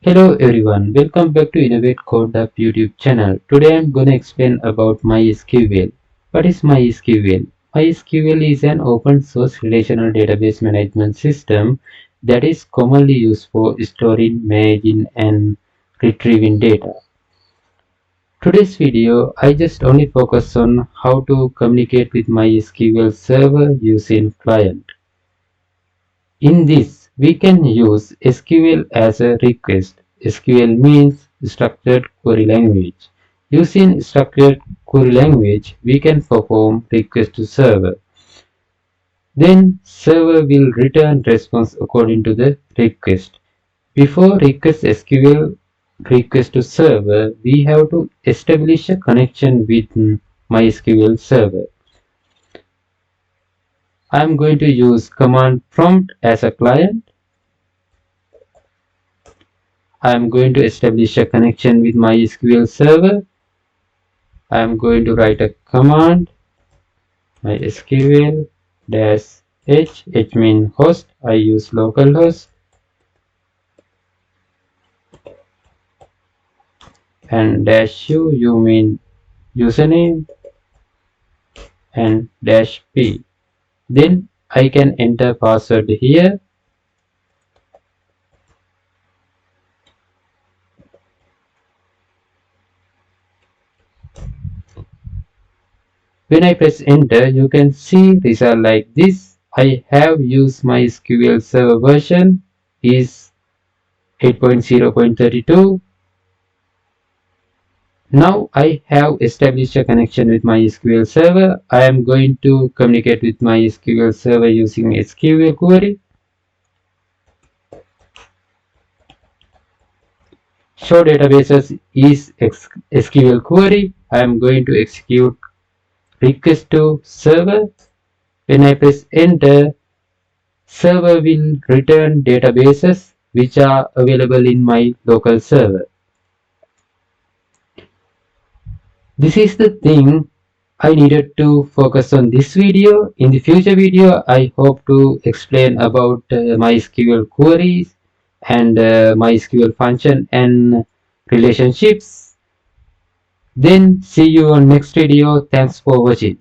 Hello everyone, welcome back to Innovate Code Hub YouTube channel. Today I'm gonna explain about MySQL. What is MySQL? MySQL is an open source relational database management system that is commonly used for storing, managing and retrieving data. Today's video, I just only focus on how to communicate with MySQL server using client. In this, we can use SQL as a request. SQL means structured query language. Using structured query language, we can perform request to server. Then server will return response according to the request. Before request SQL request to server, we have to establish a connection with MySQL server. I am going to use command prompt as a client. I am going to establish a connection with MySQL server. I am going to write a command MySQL -h means host. I use localhost, and -u mean username, and -p. Then I can enter password here. When I press enter, you can see result like this. I have used MySQL server version is 8.0.32. Now I have established a connection with my SQL server. I am going to communicate with my SQL server using SQL query. Show databases is SQL query. I am going to execute request to server. When I press enter, server will return databases which are available in my local server. This is the thing I needed to focus on this video. In the future video, I hope to explain about MySQL queries and MySQL function and relationships. Then see you on next video. Thanks for watching.